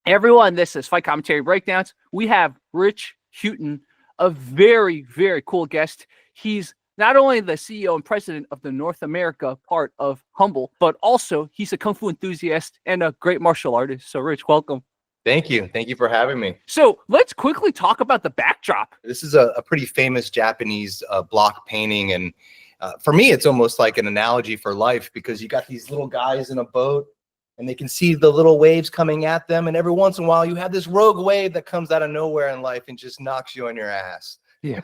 Everyone, this is Fight Commentary Breakdowns. We have Rich Hewton, a very, very cool guest. He's not only the CEO and president of the North America part of Humble, but also he's a Kung Fu enthusiast and a great martial artist. So, Rich, welcome. Thank you. Thank you for having me. So let's quickly talk about the backdrop. This is a pretty famous Japanese block painting. And for me, it's almost like an analogy for life, because you got these little guys in a boat and they can see the little waves coming at them. And every once in a while, you have this rogue wave that comes out of nowhere in life and just knocks you on your ass. Yeah,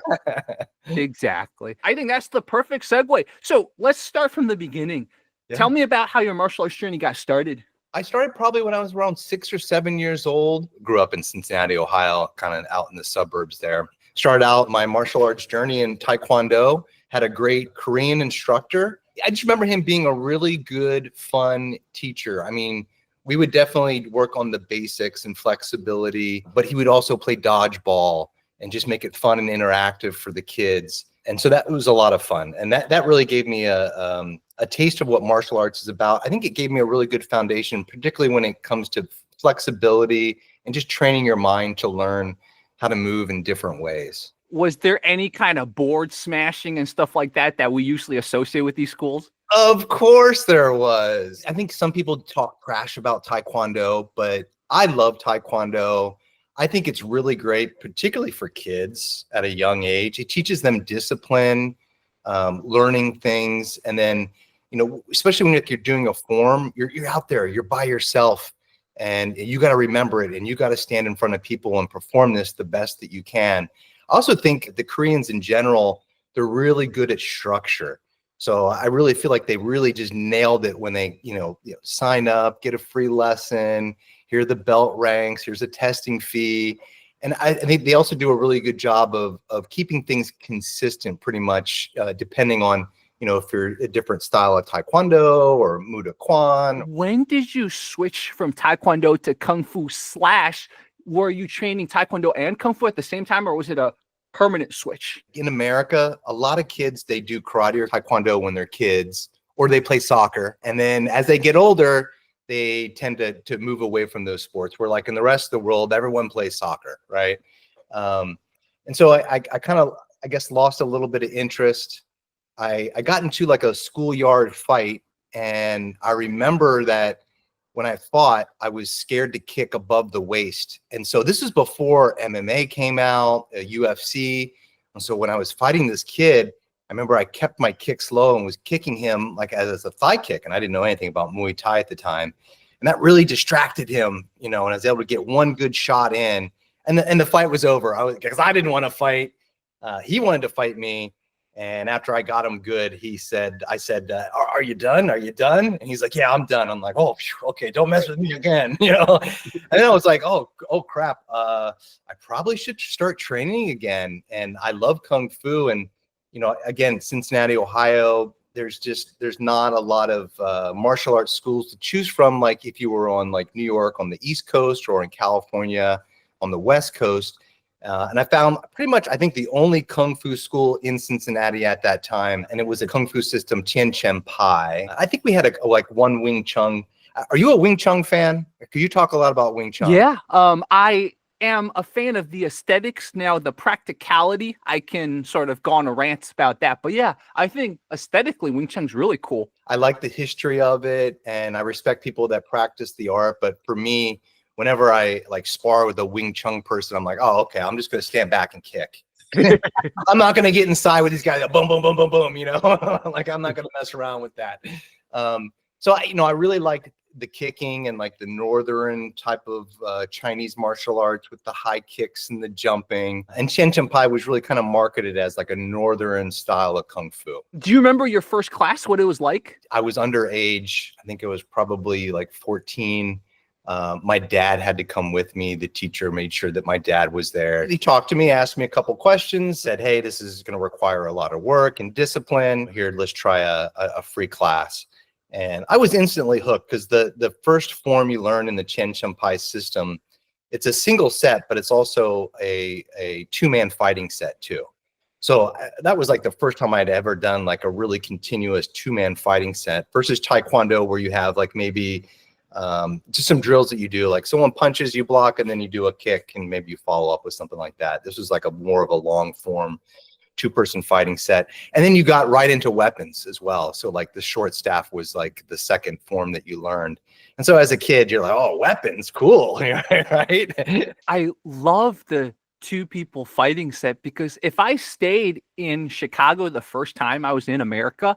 exactly. I think that's the perfect segue. So let's start from the beginning. Yeah. Tell me about how your martial arts journey got started. I started probably when I was around 6 or 7 years old. Grew up in Cincinnati, Ohio, kind of out in the suburbs there. Started out my martial arts journey in Taekwondo. Had a great Korean instructor. I just remember him being a really good, fun teacher. I mean, we would definitely work on the basics and flexibility, but he would also play dodgeball and just make it fun and interactive for the kids. And so that was a lot of fun. And that really gave me a taste of what martial arts is about. I think it gave me a really good foundation, particularly when it comes to flexibility and just training your mind to learn how to move in different ways. Was there any kind of board smashing and stuff like that that we usually associate with these schools? Of course there was. I think some people talk trash about Taekwondo, but I love Taekwondo. I think it's really great, particularly for kids at a young age. It teaches them discipline, learning things. And then, you know, especially when you're doing a form, you're out there, you're by yourself, and you got to remember it, and you got to stand in front of people and perform this the best that you can. I also think the Koreans in general, they're really good at structure. So I really feel like they really just nailed it when they, sign up, get a free lesson, here are the belt ranks, here's a testing fee. And I think they also do a really good job of keeping things consistent, pretty much, depending on, if you're a different style of Taekwondo or Muda Kwan. When did you switch from Taekwondo to Kung Fu / were you training Taekwondo and Kung Fu at the same time, or was it a permanent switch? In America, a lot of kids, they do karate or Taekwondo when they're kids, or they play soccer. And then as they get older, they tend to move away from those sports, where like in the rest of the world, everyone plays soccer, right? And so I kind of, I guess, lost a little bit of interest. I got into like a schoolyard fight, and I remember that when I fought, I was scared to kick above the waist. And so this is before MMA came out, UFC. And so when I was fighting this kid, I remember I kept my kicks low and was kicking him like as a thigh kick. And I didn't know anything about Muay Thai at the time. And that really distracted him, and I was able to get one good shot in. And the fight was over. Because I didn't want to fight. He wanted to fight me. And after I got him good, I said, are you done? Are you done? And he's like, yeah, I'm done. I'm like, oh, okay, don't mess with me again. And then I was like, oh crap. I probably should start training again. And I love Kung Fu. And, again, Cincinnati, Ohio, there's not a lot of martial arts schools to choose from. Like if you were on like New York on the East Coast, or in California on the West Coast. And I found pretty much, I think, the only Kung Fu school in Cincinnati at that time. And it was a Kung Fu system, Tien Shan Pai. I think we had one Wing Chun. Are you a Wing Chun fan? Could you talk a lot about Wing Chun? Yeah. I am a fan of the aesthetics. Now, the practicality, I can sort of go on a rant about that. But yeah, I think aesthetically, Wing Chun's really cool. I like the history of it, and I respect people that practice the art. But for me, whenever I like spar with a Wing Chun person, I'm like, oh, okay, I'm just going to stand back and kick. I'm not going to get inside with these guys. Boom, boom, boom, boom, boom. Like I'm not going to mess around with that. So I really like the kicking and like the northern type of Chinese martial arts with the high kicks and the jumping. And Tien Shan Pai was really kind of marketed as like a northern style of Kung Fu. Do you remember your first class, what it was like? I was underage. I think it was probably like 14. My dad had to come with me. The teacher made sure that my dad was there. He talked to me, asked me a couple questions, said, hey, this is going to require a lot of work and discipline. Here, let's try a free class. And I was instantly hooked, because the first form you learn in the Tien Shan Pai system, it's a single set, but it's also a two-man fighting set too. So that was like the first time I'd ever done like a really continuous two-man fighting set, versus Taekwondo, where you have like maybe Just some drills that you do, like someone punches, you block, and then you do a kick, and maybe you follow up with something like that. This was like a more of a long form two-person fighting set. And then you got right into weapons as well. So like the short staff was like the second form that you learned. And so as a kid, you're like, oh, weapons, cool, right? I love the two people fighting set, because if I stayed in Chicago the first time I was in America,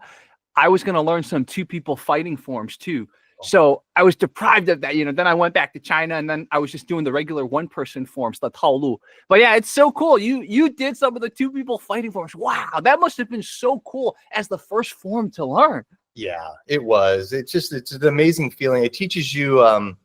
I was going to learn some two people fighting forms too. So I was deprived of that, then I went back to China, and then I was just doing the regular one person forms, the Tao Lu. But yeah, it's so cool. You did some of the two people fighting forms. Wow, that must have been so cool as the first form to learn. Yeah, it was. It's an amazing feeling. It teaches you,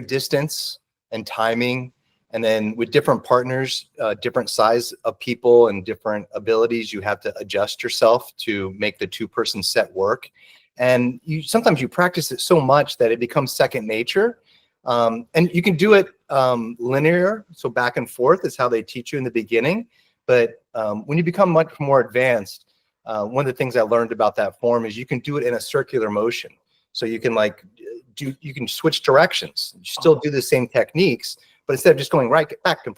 distance and timing. And then with different partners, different size of people and different abilities, you have to adjust yourself to make the two-person set work. And sometimes you practice it so much that it becomes second nature. And you can do it linear, so back and forth is how they teach you in the beginning. But when you become much more advanced, one of the things I learned about that form is you can do it in a circular motion. So you can you can switch directions. You still do the same techniques, but instead of just going right back and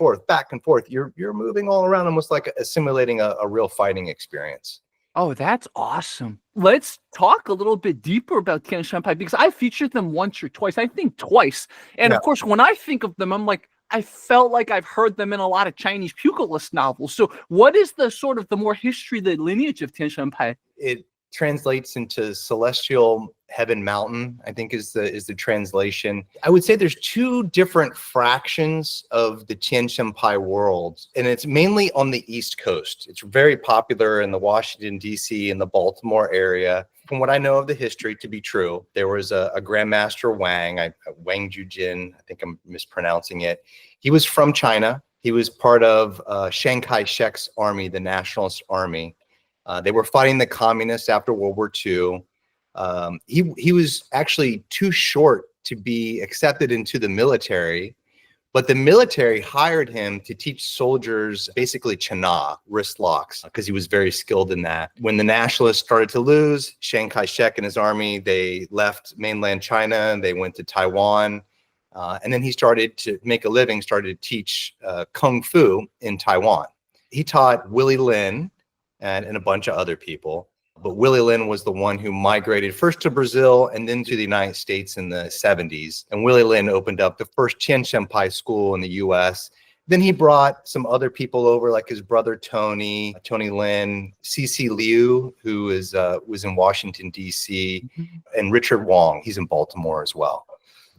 forth, you're moving all around, almost like simulating a real fighting experience. Oh, that's awesome. Let's talk a little bit deeper about Tien Shan Pai, because I featured them once or twice. I think twice. And of course, when I think of them, I'm like, I felt like I've heard them in a lot of Chinese pugilist novels. So what is the sort of the more history, the lineage of Tien Shan Pai? It translates into celestial heaven mountain, I think is the translation. I would say there's two different fractions of the Tien Shan Pai world, and it's mainly on the East Coast. It's very popular in the Washington, D.C. and the Baltimore area. From what I know of the history to be true, there was a Grandmaster Wang, Wang Jujin, I think I'm mispronouncing it. He was from China. He was part of Chiang Kai-shek's army, the Nationalist Army. They were fighting the communists after World War II. He was actually too short to be accepted into the military, but the military hired him to teach soldiers basically China, wrist locks, because he was very skilled in that. When the nationalists started to lose, Chiang Kai-shek and his army, they left mainland China and they went to Taiwan. And then he started to make a living, started to teach Kungfu in Taiwan. He taught Willie Lin and a bunch of other people. But Willie Lin was the one who migrated first to Brazil and then to the United States in the 70s. And Willie Lin opened up the first Tien Shan Pai school in the US. Then he brought some other people over, like his brother Tony Lin, C.C. Liu, who was in Washington, D.C., and Richard Wong. He's in Baltimore as well.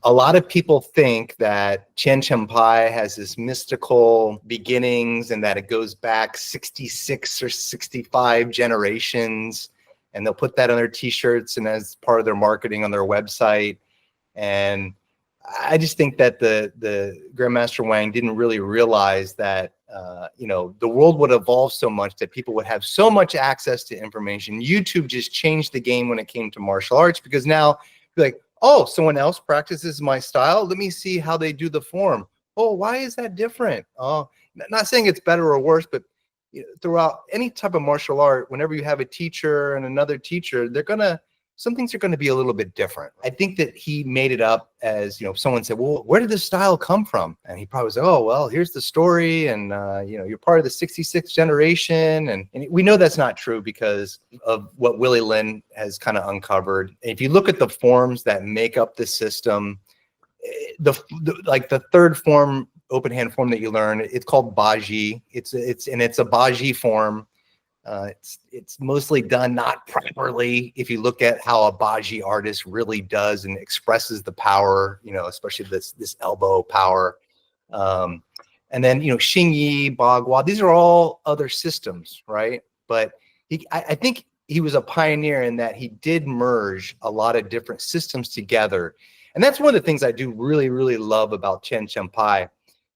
A lot of people think that Tien Shan Pai has this mystical beginnings and that it goes back 66 or 65 generations, and they'll put that on their t-shirts and as part of their marketing on their website. And I just think that the Grandmaster Wang didn't really realize that the world would evolve so much that people would have so much access to information. YouTube just changed the game when it came to martial arts, because now you're like, oh, someone else practices my style. Let me see how they do the form. Oh, why is that different? Oh, not saying it's better or worse, but throughout any type of martial art, whenever you have a teacher and another teacher, some things are going to be a little bit different. I think that he made it up as, someone said, well, where did this style come from? And he probably was like, oh, well, here's the story. And, you're part of the 66th generation. And we know that's not true because of what Willie Lin has kind of uncovered. If you look at the forms that make up the system, the third form, open hand form that you learn, it's called Baji. It's a Baji form. It's mostly done not properly. If you look at how a Baji artist really does and expresses the power, especially this elbow power. And then, Xingyi, Bagua, these are all other systems, right? But I think he was a pioneer in that he did merge a lot of different systems together. And that's one of the things I do really, really love about Tien Shan Pai,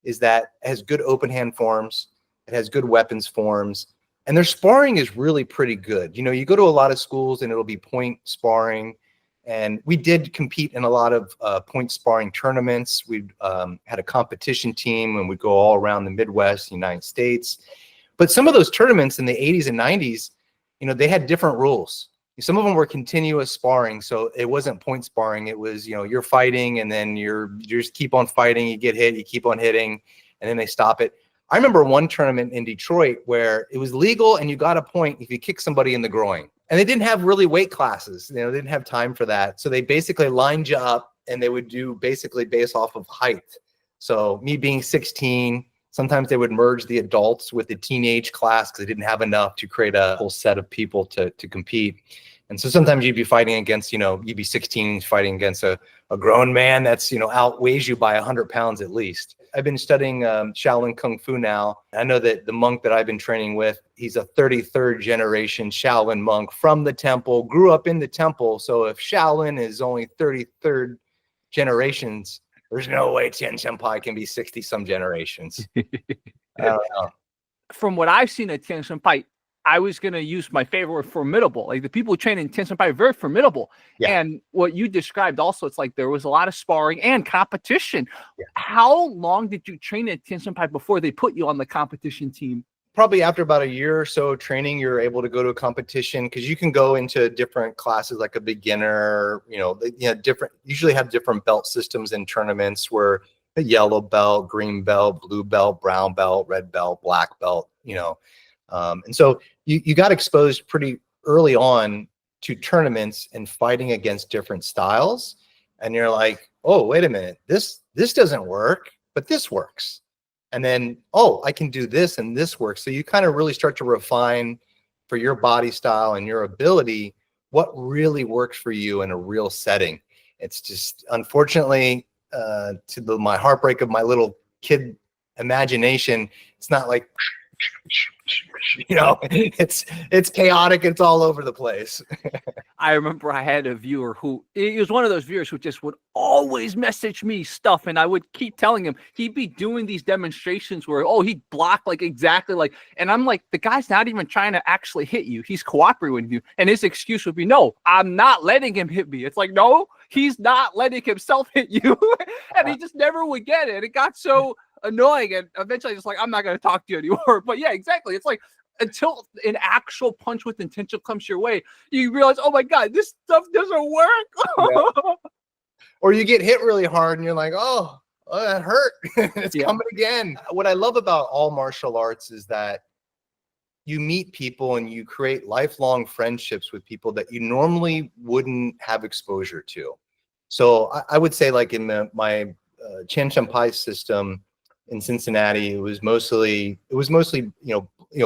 is that it has good open hand forms. It has good weapons forms. And their sparring is really pretty good. You go to a lot of schools and it'll be point sparring. And we did compete in a lot of point sparring tournaments. We had a competition team and we'd go all around the Midwest, United States. But some of those tournaments in the 80s and 90s, they had different rules. Some of them were continuous sparring, so it wasn't point sparring. It was, you're fighting, and then you just keep on fighting. You get hit, you keep on hitting, and then they stop it. I remember one tournament in Detroit where it was legal, and you got a point if you kick somebody in the groin. And they didn't have really weight classes. They didn't have time for that. So they basically lined you up, and they would do basically based off of height. So me being 16, sometimes they would merge the adults with the teenage class because they didn't have enough to create a whole set of people to compete. And so sometimes you'd be fighting against, you'd be 16 fighting against a grown man that's, outweighs you by 100 pounds at least. I've been studying Shaolin Kung Fu now. I know that the monk that I've been training with, he's a 33rd generation Shaolin monk from the temple, grew up in the temple. So if Shaolin is only 33rd generations, there's no way Tien Shan Pai can be 60 some generations. I don't know. From what I've seen at Tien Shan Pai, I was going to use my favorite word, formidable. Like the people who train in Tien Shan Pai are very formidable. Yeah. And what you described also, it's like there was a lot of sparring and competition. Yeah. How long did you train at Tien Shan Pai before they put you on the competition team? Probably after about a year or so training, you're able to go to a competition because you can go into different classes like a beginner, different, usually have different belt systems in tournaments where a yellow belt, green belt, blue belt, brown belt, red belt, black belt, and so you got exposed pretty early on to tournaments and fighting against different styles. And you're like, oh, wait a minute, this doesn't work, but this works. And then, oh, I can do this and this works. So you kind of really start to refine for your body style and your ability, what really works for you in a real setting. It's just, unfortunately, my heartbreak of my little kid imagination, it's not like, it's chaotic. It's all over the place. I remember I had a viewer he was one of those viewers who just would always message me stuff. And I would keep telling him he'd be doing these demonstrations where, he'd block like exactly like, and I'm like, the guy's not even trying to actually hit you. He's cooperating with you. And his excuse would be, no, I'm not letting him hit me. It's like, no, he's not letting himself hit you. And he just never would get it. It got so annoying, and eventually just like, I'm not going to talk to you anymore. But yeah, exactly. It's like until an actual punch with intention comes your way, you realize, oh my God, this stuff doesn't work. Yeah. Or you get hit really hard and you're like, oh that hurt. It's coming again. What I love about all martial arts is that you meet people and you create lifelong friendships with people that you normally wouldn't have exposure to. So I would say, like in my Tien Shan Pai system in Cincinnati, it was mostly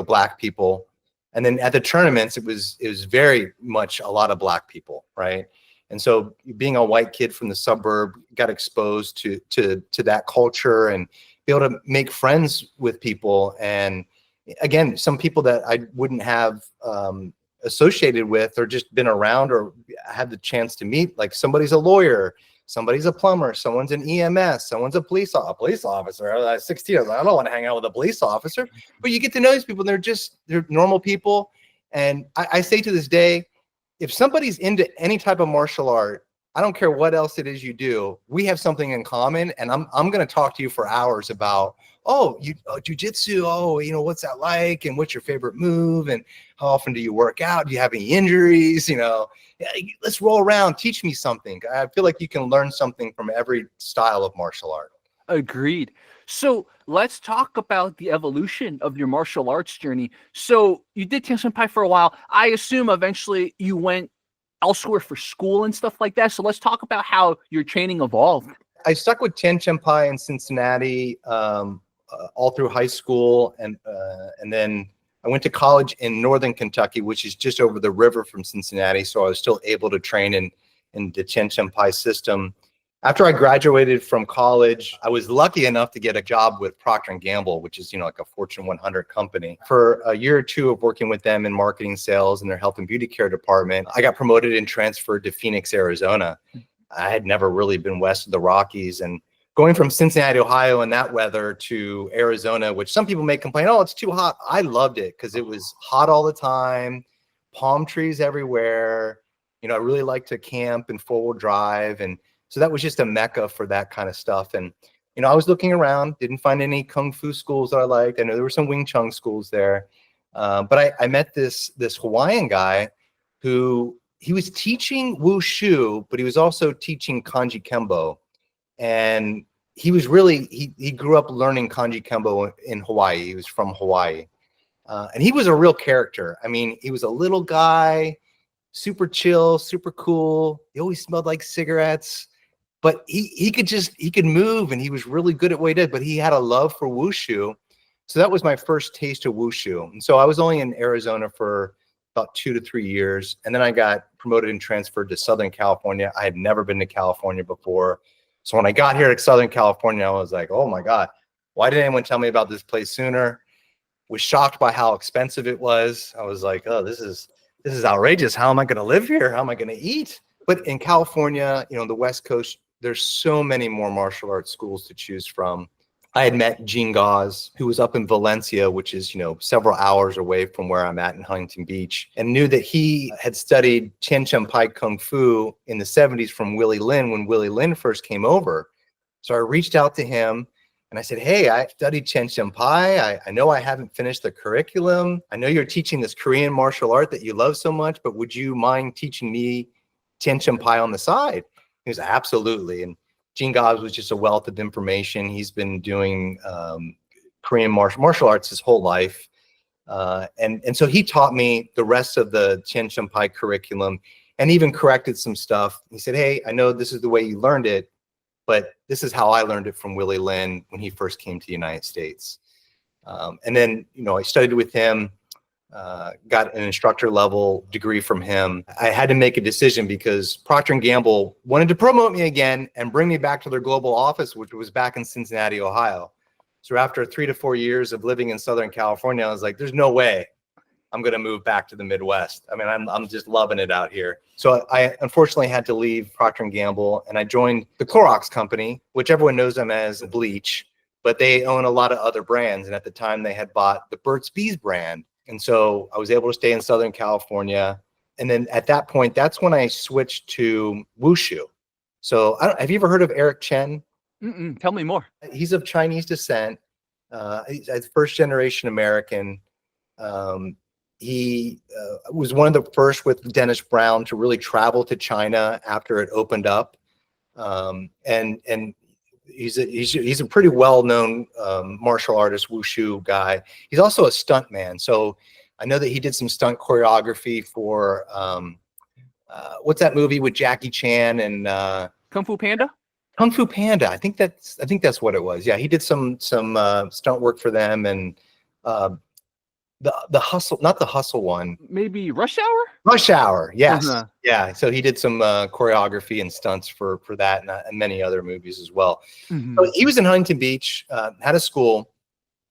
black people, and then at the tournaments it was very much a lot of black people, right? And so being a white kid from the suburb, got exposed to that culture and be able to make friends with people. And again, some people that I wouldn't have associated with or just been around or had the chance to meet, like somebody's a lawyer, somebody's a plumber, someone's an EMS, someone's a police officer. I was 16. I was like, I don't want to hang out with a police officer. But you get to know these people. They're normal people. And I say to this day, if somebody's into any type of martial art, I don't care what else it is you do, we have something in common. And I'm going to talk to you for hours about, jujitsu. What's that like? And what's your favorite move? And how often do you work out? Do you have any injuries? Let's roll around. Teach me something. I feel like you can learn something from every style of martial art. Agreed. So let's talk about the evolution of your martial arts journey. So you did Tien Shan Pai for a while. I assume eventually you went elsewhere for school and stuff like that. So let's talk about how your training evolved. I stuck with Tien Shan Pai in Cincinnati all through high school, and then I went to college in Northern Kentucky, which is just over the river from Cincinnati. So I was still able to train in the Tien Shan Pai system. After I graduated from college, I was lucky enough to get a job with Procter & Gamble, which is, like a Fortune 100 company. For a year or two of working with them in marketing, sales, and their health and beauty care department, I got promoted and transferred to Phoenix, Arizona. I had never really been west of the Rockies, and going from Cincinnati, Ohio in that weather to Arizona, which some people may complain, oh, it's too hot. I loved it because it was hot all the time, palm trees everywhere. I really liked to camp and four-wheel drive. And so that was just a mecca for that kind of stuff. And, I was looking around, didn't find any Kung Fu schools that I liked. I know there were some Wing Chun schools there. But I met this Hawaiian guy who he was teaching Wushu, but he was also teaching Kanji Kembo. And he was really, he grew up learning Kanji Kembo in Hawaii. He was from Hawaii. And he was a real character. I mean, he was a little guy, super chill, super cool. He always smelled like cigarettes, but he could move, and he was really good at what he did, but he had a love for Wushu. So that was my first taste of Wushu. And so I was only in Arizona for about 2 to 3 years. And then I got promoted and transferred to Southern California. I had never been to California before. So when I got here to Southern California, I was like, oh my God, why didn't anyone tell me about this place sooner? Was shocked by how expensive it was. I was like, oh, this is outrageous. How am I going to live here? How am I going to eat? But in California, the West Coast, there's so many more martial arts schools to choose from. I had met Gene Gauze, who was up in Valencia, which is, several hours away from where I'm at in Huntington Beach, and knew that he had studied Tien Shan Pai Kung Fu in the 70s from Willie Lin when Willie Lin first came over. So I reached out to him and I said, hey, I studied Tien Shan Pai. I know I haven't finished the curriculum. I know you're teaching this Korean martial art that you love so much, but would you mind teaching me Tien Shan Pai on the side? He was absolutely. And Gene Gauze was just a wealth of information. He's been doing Korean martial arts his whole life. And so he taught me the rest of the Tien Shan Pai curriculum and even corrected some stuff. He said, hey, I know this is the way you learned it, but this is how I learned it from Willie Lin when he first came to the United States. And then, I studied with him, got an instructor level degree from him. I had to make a decision because Procter & Gamble wanted to promote me again and bring me back to their global office, which was back in Cincinnati, Ohio. So after 3 to 4 years of living in Southern California, I was like, there's no way I'm going to move back to the Midwest. I mean, I'm just loving it out here. So I unfortunately had to leave Procter & Gamble, and I joined the Clorox company, which everyone knows them as Bleach, but they own a lot of other brands. And at the time they had bought the Burt's Bees brand. And so I was able to stay in Southern California. And then at that point, that's when I switched to Wushu. So have you ever heard of Eric Chen? Tell me more. He's of Chinese descent. He's a first generation American. He was one of the first with Dennis Brown to really travel to China after it opened up. And he's a pretty well-known martial artist, Wushu guy. He's also a stunt man. So I know that he did some stunt choreography for what's that movie with Jackie Chan and Kung Fu Panda? Kung Fu Panda. I think that's what it was. Yeah, he did some stunt work for them, and the Hustle, not the Hustle one. Maybe Rush Hour? Rush Hour, yes. Uh-huh. Yeah, so he did some choreography and stunts for that and many other movies as well. Mm-hmm. So he was in Huntington Beach, had a school,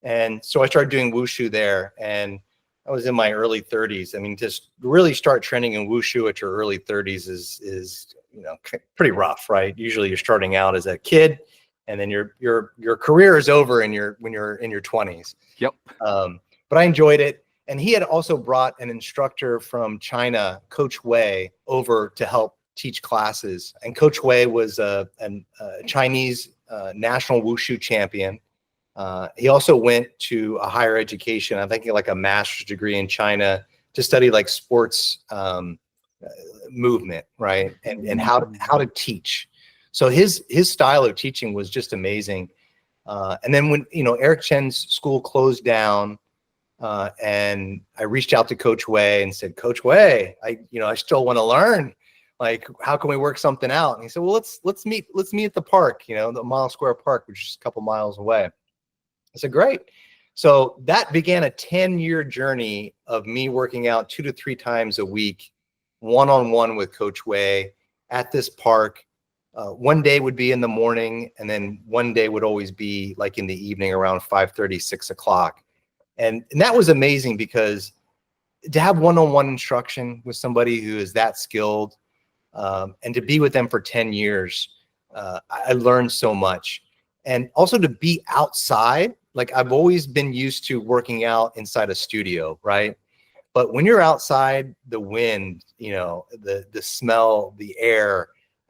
and so I started doing Wushu there, and I was in my early 30s. I mean, just really start training in Wushu at your early 30s is pretty rough, right? Usually you're starting out as a kid, and then your career is over when you're in your 20s. Yep. But I enjoyed it. And he had also brought an instructor from China, Coach Wei, over to help teach classes. And Coach Wei was a Chinese national Wushu champion. He also went to a higher education, I think like a master's degree in China, to study like sports movement, right? And how to teach. So his style of teaching was just amazing. And then when Eric Chen's school closed down, and I reached out to Coach Wei and said, Coach Wei, I still want to learn. Like, how can we work something out? And he said, well, let's meet at the park, the Mile Square Park, which is a couple miles away. I said, great. So that began a 10-year journey of me working out 2 to 3 times a week, one-on-one with Coach Wei at this park. One day would be in the morning, and then one day would always be like in the evening around 5:30, 6 o'clock. And that was amazing because to have one-on-one instruction with somebody who is that skilled, and to be with them for 10 years, I learned so much. And also to be outside, like I've always been used to working out inside a studio, right? But when you're outside, the wind, the smell, the air,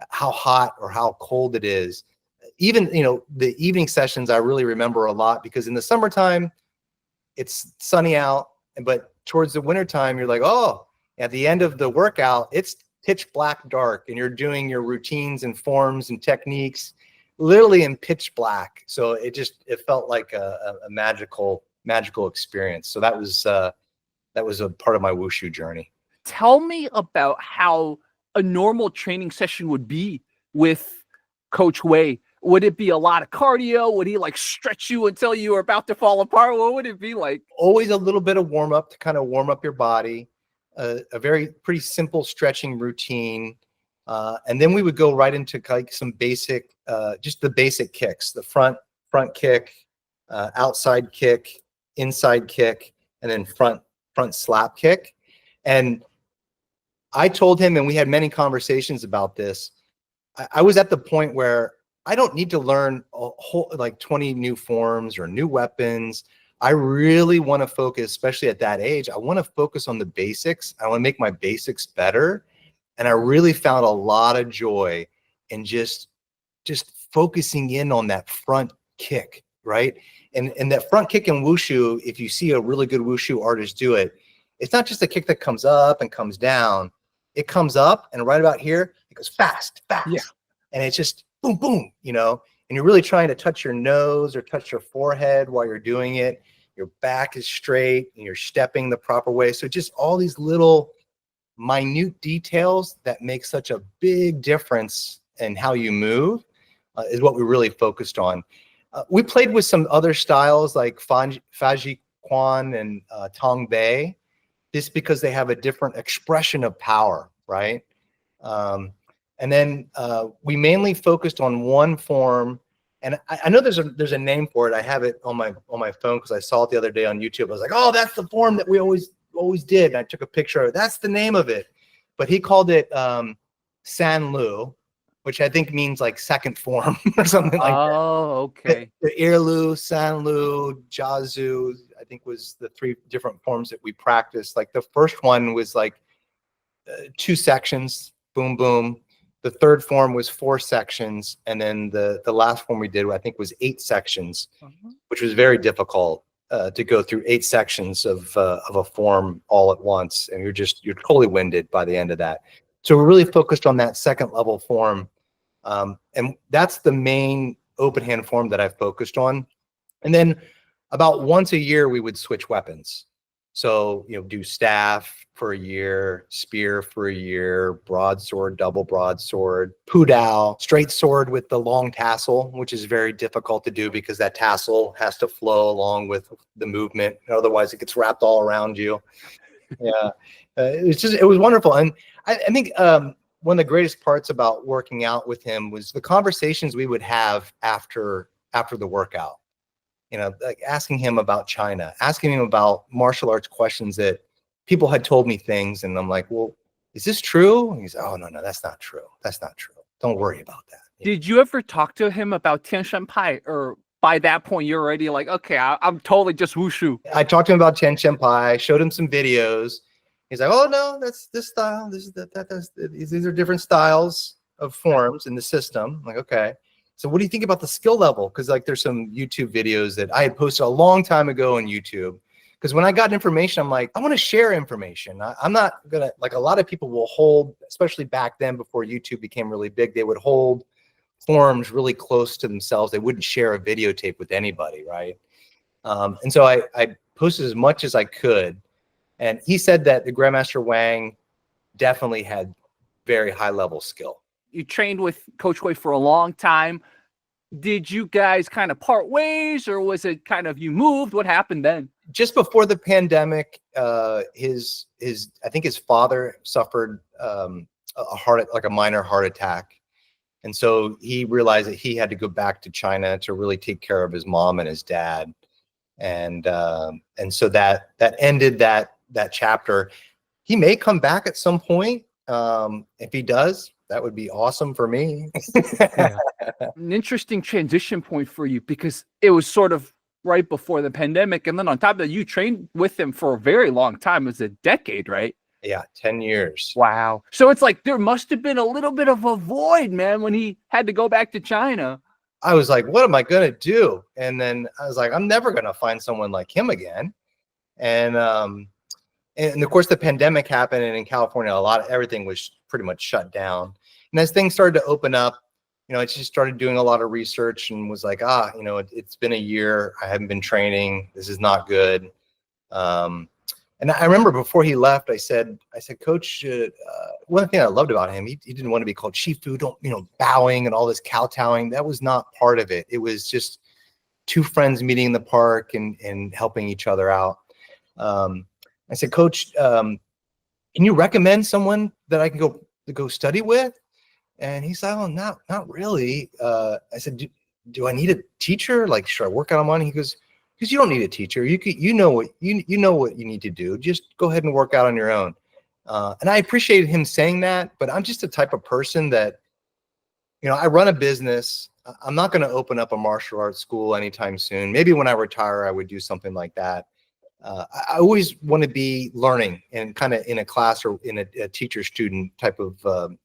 how hot or how cold it is, even, the evening sessions I really remember a lot, because in the summertime, it's sunny out, but towards the wintertime, you're like, oh, At the end of the workout, it's pitch black dark, and you're doing your routines and forms and techniques literally in pitch black. So it felt like a magical experience. So that was a part of my Wushu journey. Tell me about how a normal training session would be with Coach Wei. Would it be a lot of cardio? Would he like stretch you until you were about to fall apart? What would it be like? Always a little bit of warm up to kind of warm up your body, a pretty simple stretching routine. And then we would go right into like some basic, just the basic kicks, the front kick, outside kick, inside kick, and then front slap kick. And I told him, and we had many conversations about this, I was at the point where I don't need to learn a whole like 20 new forms or new weapons. I really want to focus, especially at that age, I want to focus on the basics. I want to make my basics better. And I really found a lot of joy in just focusing in on that front kick, right? And that front kick in Wushu, if you see a really good Wushu artist do it, it's not just a kick that comes up and comes down. It comes up and right about here, it goes fast. Yeah. And it's just boom, boom, you know, and you're really trying to touch your nose or touch your forehead while you're doing it. Your back is straight and you're stepping the proper way. So just all these little minute details that make such a big difference in how you move is what we really focused on. We played with some other styles like Faji Quan and Tong Bei, just because they have a different expression of power, right? And then we mainly focused on one form, and I know there's a name for it. I have it on my phone because I saw it the other day on YouTube. I was like, oh, that's the form that we always did. And I took a picture of it. That's the name of it. But he called it San Lu, which I think means like second form or something like that. Oh, okay. The Irlu, San Lu, Jiazu, I think was the 3 different forms that we practiced. Like the first one was like 2 sections, boom, boom. The third form was 4 sections. And then the last form we did, I think, was 8 sections, which was very difficult to go through 8 sections of a form all at once. And you're totally winded by the end of that. So we're really focused on that second level form. And that's the main open hand form that I've focused on. And then about once a year, we would switch weapons. So, you know, do staff for a year, spear for a year, broadsword, double broadsword, pudao, straight sword with the long tassel, which is very difficult to do because that tassel has to flow along with the movement. Otherwise, it gets wrapped all around you. Yeah, it was wonderful. And I think one of the greatest parts about working out with him was the conversations we would have after the workout. You know, like asking him about China, asking him about martial arts questions that people had told me things. And I'm like, well, is this true? And he's, oh, no, that's not true. That's not true. Don't worry about that. Did you ever talk to him about Tien Shan Pai, or by that point you're already like, okay, I'm totally just Wushu? I talked to him about Tien Shan Pai, showed him some videos. He's like, oh, no, that's this style. These are different styles of forms in the system. I'm like, okay. So what do you think about the skill level? Because like there's some YouTube videos that I had posted a long time ago on YouTube. Because when I got information, I'm like, I want to share information. I'm not going to, like a lot of people will hold, especially back then before YouTube became really big, they would hold forms really close to themselves. They wouldn't share a videotape with anybody, right? And so I posted as much as I could. And he said that the Grandmaster Wang definitely had very high level skill. You trained with Coach Wei for a long time. Did you guys kind of part ways, or was it kind of you moved? What happened then? Just before the pandemic, I think his father suffered a minor heart attack. And so he realized that he had to go back to China to really take care of his mom and his dad. And so that ended that chapter. He may come back at some point. If he does, that would be awesome for me. Yeah. An interesting transition point for you, because it was sort of right before the pandemic. And then on top of that, you trained with him for a very long time. It was a decade, right? Yeah, 10 years. Wow. So it's like there must have been a little bit of a void, man, when he had to go back to China. I was like, what am I going to do? And then I was like, I'm never going to find someone like him again. And And of course, the pandemic happened, and in California, everything was pretty much shut down. And as things started to open up, I just started doing a lot of research and was like, it's been a year. I haven't been training. This is not good. And I remember before he left, I said, Coach, one thing I loved about him, he didn't want to be called Shifu, bowing and all this kowtowing. That was not part of it. It was just two friends meeting in the park and helping each other out. I said, Coach, can you recommend someone that I can go study with? And he's like, oh, not really. I said, do I need a teacher? Like, should I work out on money? He goes, because you don't need a teacher. You know what you need to do. Just go ahead and work out on your own. And I appreciated him saying that, but I'm just the type of person that, I run a business. I'm not going to open up a martial arts school anytime soon. Maybe when I retire, I would do something like that. I always want to be learning and kind of in a class or in a teacher-student type of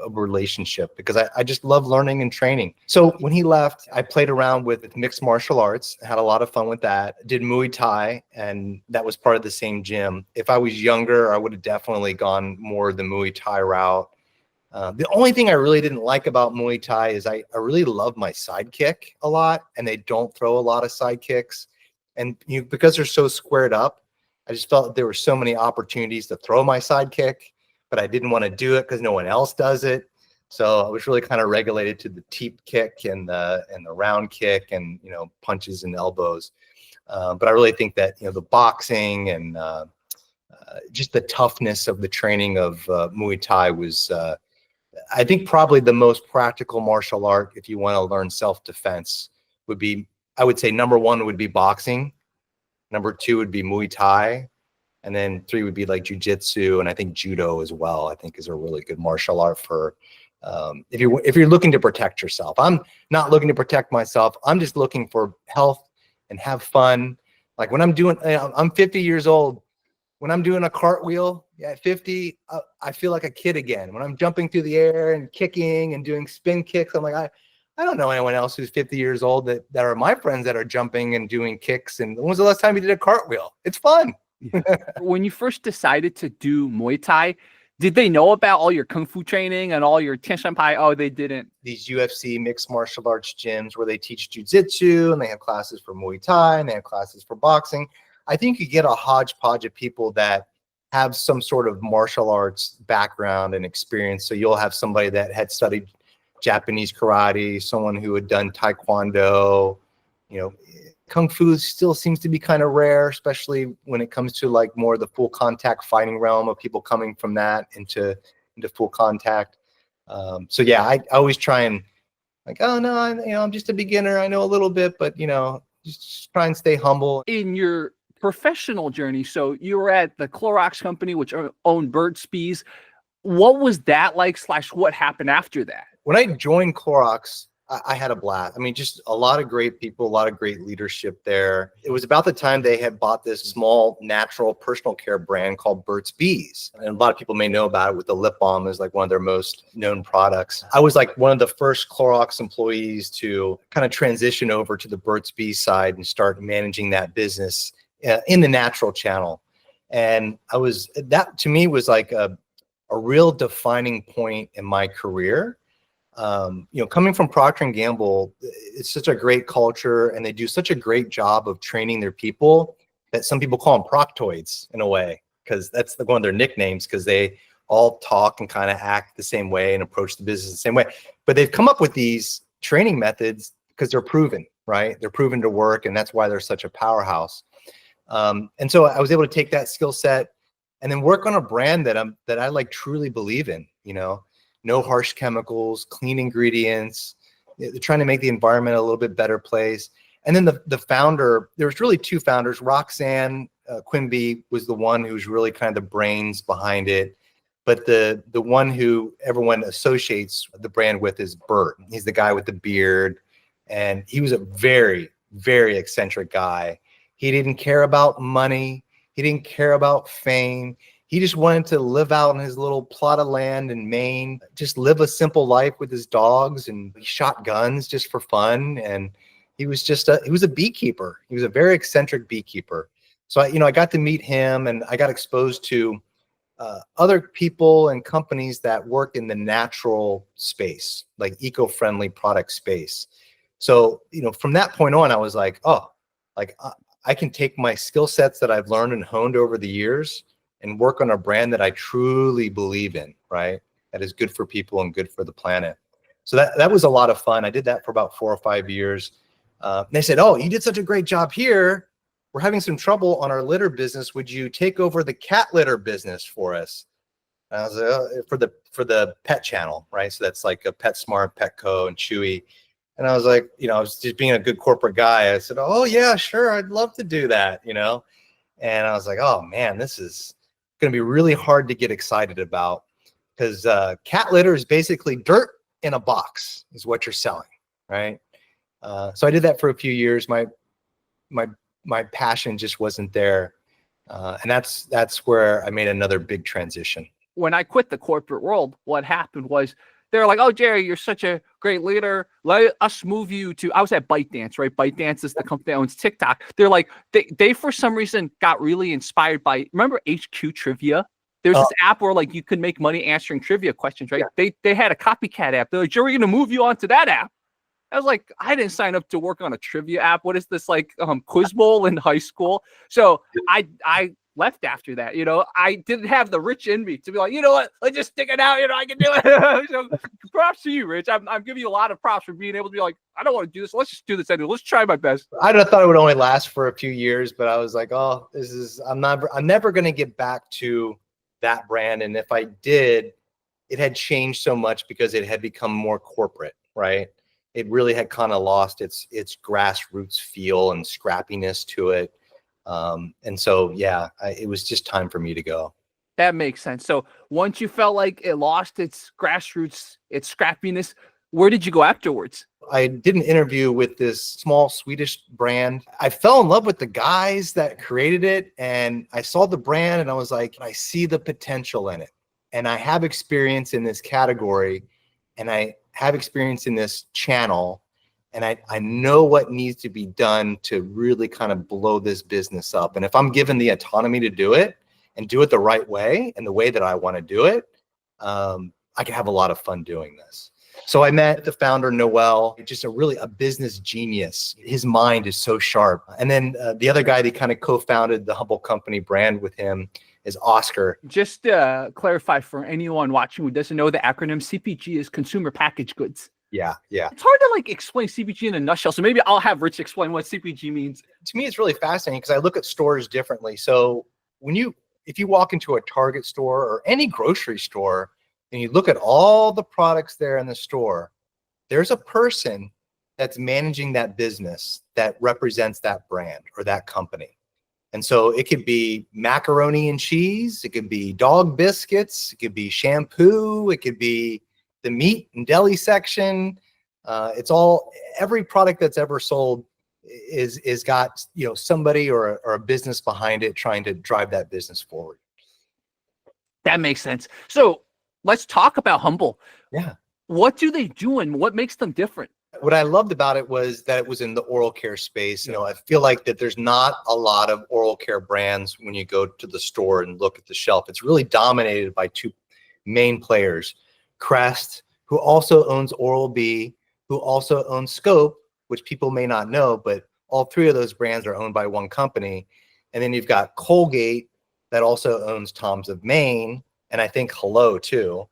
relationship, because I just love learning and training. So when he left, I played around with mixed martial arts, had a lot of fun with that, did Muay Thai, and that was part of the same gym. If I was younger, I would have definitely gone more the Muay Thai route. The only thing I really didn't like about Muay Thai is I really love my side kick a lot, and they don't throw a lot of side kicks. And because they're so squared up, I just felt that there were so many opportunities to throw my side kick, but I didn't want to do it because no one else does it. So I was really kind of regulated to the teep kick and the round kick and punches and elbows. But I really think that the boxing and just the toughness of the training of Muay Thai was, I think, probably the most practical martial art if you want to learn self-defense would be. I would say number one would be boxing, number two would be Muay Thai, and then three would be like jiu-jitsu, and I think judo as well, I think, is a really good martial art for if you're looking to protect yourself. I'm not looking to protect myself. I'm just looking for health and have fun. Like when I'm 50 years old. When I'm doing a cartwheel at 50, I feel like a kid again. When I'm jumping through the air and kicking and doing spin kicks, I'm like, I don't know anyone else who's 50 years old that are my friends that are jumping and doing kicks. And when was the last time you did a cartwheel? It's fun. When you first decided to do Muay Thai, did they know about all your Kung Fu training and all your Tien Shan Pai? Oh, they didn't. These UFC mixed martial arts gyms where they teach jiu-jitsu and they have classes for Muay Thai and they have classes for boxing. I think you get a hodgepodge of people that have some sort of martial arts background and experience. So you'll have somebody that had studied Japanese karate, someone who had done taekwondo. Kung Fu still seems to be kind of rare, especially when it comes to like more the full contact fighting realm of people coming from that into full contact. So yeah, I always try and like, oh no, I'm just a beginner. I know a little bit, but just try and stay humble. In your professional journey, so you were at the Clorox company, which owned Burt's Bees. What was that like / what happened after that? When I joined Clorox, I had a blast. I mean, just a lot of great people, a lot of great leadership there. It was about the time they had bought this small natural personal care brand called Burt's Bees. And a lot of people may know about it with the lip balm as like one of their most known products. I was like one of the first Clorox employees to kind of transition over to the Burt's Bees side and start managing that business in the natural channel. And that to me was like a real defining point in my career. Coming from Procter & Gamble, it's such a great culture and they do such a great job of training their people that some people call them proctoids in a way, because that's one of their nicknames, because they all talk and kind of act the same way and approach the business the same way. But they've come up with these training methods because they're proven, right? They're proven to work, and that's why they're such a powerhouse. And so I was able to take that skill set and then work on a brand that I like truly believe in, no harsh chemicals, clean ingredients. They're trying to make the environment a little bit better place. And then the founder, there was really two founders. Roxanne Quimby was the one who's really kind of the brains behind it. But the one who everyone associates the brand with is Bert. He's the guy with the beard. And he was a very, very eccentric guy. He didn't care about money. He didn't care about fame. He just wanted to live out in his little plot of land in Maine, just live a simple life with his dogs, and he shot guns just for fun. And he was a beekeeper. He was a very eccentric beekeeper. So I got to meet him, and I got exposed to other people and companies that work in the natural space, like eco-friendly product space. So, from that point on, I was like, oh, like I can take my skill sets that I've learned and honed over the years and work on a brand that I truly believe in, right? That is good for people and good for the planet. So that was a lot of fun. I did that for about 4 or 5 years. They said, oh, you did such a great job here. We're having some trouble on our litter business. Would you take over the cat litter business for us? And I was like, for the pet channel, right? So that's like a PetSmart, Petco, and Chewy. And I was like, I was just being a good corporate guy. I said, oh yeah, sure, I'd love to do that, And I was like, oh man, this is going to be really hard to get excited about, because cat litter is basically dirt in a box is what you're selling, right? So I did that for a few years. My passion just wasn't there, and that's where I made another big transition. When I quit the corporate world, what happened was they're like, oh, Jerry, you're such a great leader. Let us move you to, I was at ByteDance, right? ByteDance is the company that owns TikTok. They're like, they for some reason got really inspired by, remember HQ Trivia? There's this app where like you could make money answering trivia questions, right? Yeah. They had a copycat app. They're like, Jerry, we're going to move you onto that app. I was like, I didn't sign up to work on a trivia app. What is this, like Quiz Bowl in high school? So I left after that. I didn't have the Rich in me to be like, you know what, let's just stick it out. I can do it. So, props to you, Rich. I'm giving you a lot of props for being able to be like, I don't want to do this. Let's just do this anyway. Let's try my best. I thought it would only last for a few years, but I was like, oh, I'm never going to get back to that brand. And if I did, it had changed so much because it had become more corporate, right? It really had kind of lost its grassroots feel and scrappiness to it. And so, yeah, it was just time for me to go. That makes sense. So once you felt like it lost its grassroots, its scrappiness, where did you go afterwards? I did an interview with this small Swedish brand. I fell in love with the guys that created it, and I saw the brand and I was like, I see the potential in it. And I have experience in this category, and I have experience in this channel, and I know what needs to be done to really kind of blow this business up. And if I'm given the autonomy to do it and do it the right way and the way that I want to do it, I can have a lot of fun doing this. So I met the founder, Noel, just a business genius. His mind is so sharp. And then the other guy that kind of co-founded the Humble Company brand with him is Oscar. Just to clarify for anyone watching who doesn't know, the acronym CPG is Consumer Packaged Goods. Yeah. It's hard to explain CPG in a nutshell. So maybe I'll have Rich explain what CPG means. To me, it's really fascinating because I look at stores differently. So if you walk into a Target store or any grocery store and you look at all the products there in the store, there's a person that's managing that business that represents that brand or that company. And so it could be macaroni and cheese, it could be dog biscuits, it could be shampoo, it could be the meat and deli section. Every product that's ever sold is got somebody or a business behind it trying to drive that business forward. That makes sense. So let's talk about Humble. Yeah. What do they do and what makes them different? What I loved about it was that it was in the oral care space. I feel like that there's not a lot of oral care brands when you go to the store and look at the shelf. It's really dominated by two main players. Crest, who also owns Oral-B, who also owns Scope, which people may not know, but all three of those brands are owned by one company. And then you've got Colgate that also owns Tom's of Maine, and I think Hello too.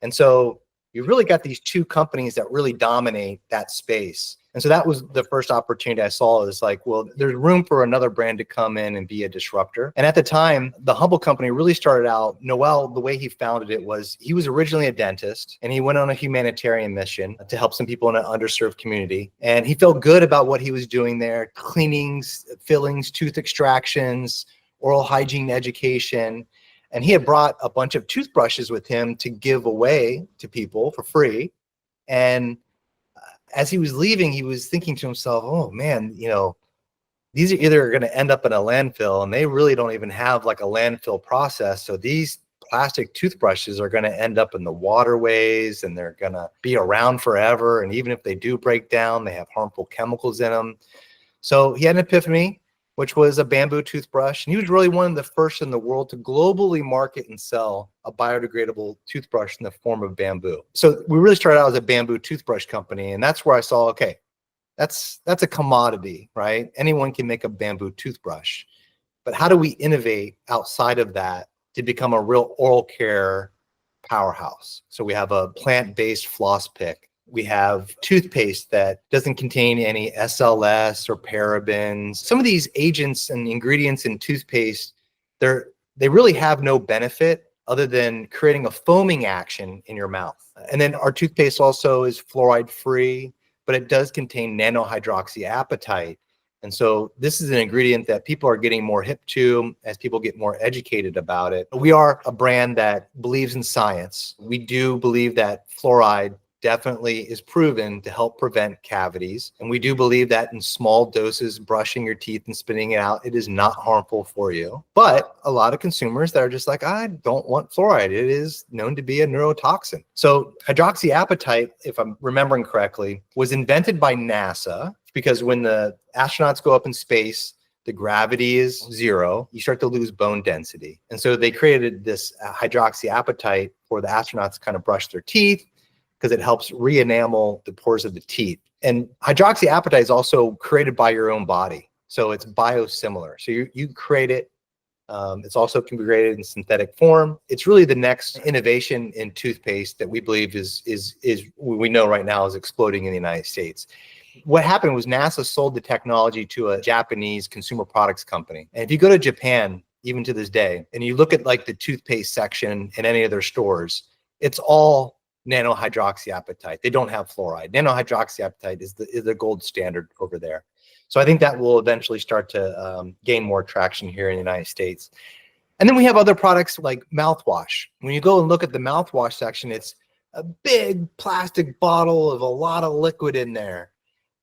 And so you really got these two companies that really dominate that space. And so that was the first opportunity I saw, is like, well, there's room for another brand to come in and be a disruptor. And at the time, the Humble Company really started out, Noel, the way he founded it was, he was originally a dentist and he went on a humanitarian mission to help some people in an underserved community. And he felt good about what he was doing there: cleanings, fillings, tooth extractions, oral hygiene education. And he had brought a bunch of toothbrushes with him to give away to people for free. And as he was leaving, he was thinking to himself, oh man, these are either going to end up in a landfill, and they really don't even have like a landfill process. So these plastic toothbrushes are going to end up in the waterways, and they're going to be around forever. And even if they do break down, they have harmful chemicals in them. So he had an epiphany, which was a bamboo toothbrush. And he was really one of the first in the world to globally market and sell a biodegradable toothbrush in the form of bamboo. So we really started out as a bamboo toothbrush company. And that's where I saw, okay, that's a commodity, right? Anyone can make a bamboo toothbrush. But how do we innovate outside of that to become a real oral care powerhouse? So we have a plant-based floss pick. We have toothpaste that doesn't contain any SLS or parabens. Some of these agents and ingredients in toothpaste, they really have no benefit other than creating a foaming action in your mouth. And then our toothpaste also is fluoride free, but it does contain nanohydroxyapatite. And so this is an ingredient that people are getting more hip to as people get more educated about it. We are a brand that believes in science. We do believe that fluoride definitely is proven to help prevent cavities. And we do believe that in small doses, brushing your teeth and spitting it out, it is not harmful for you. But a lot of consumers that are just like, I don't want fluoride. It is known to be a neurotoxin. So hydroxyapatite, if I'm remembering correctly, was invented by NASA because when the astronauts go up in space, the gravity is zero, you start to lose bone density. And so they created this hydroxyapatite for the astronauts to kind of brush their teeth because it helps re-enamel the pores of the teeth. And hydroxyapatite is also created by your own body. So it's biosimilar. So you create it. It's also can be created in synthetic form. It's really the next innovation in toothpaste that we believe is we know right now is exploding in the United States. What happened was NASA sold the technology to a Japanese consumer products company. And if you go to Japan, even to this day, and you look at like the toothpaste section in any of their stores, it's all nanohydroxyapatite. They don't have fluoride. Nanohydroxyapatite is the gold standard over there. So I think that will eventually start to gain more traction here in the United States. And then we have other products like mouthwash. When you go and look at the mouthwash section, it's a big plastic bottle of a lot of liquid in there.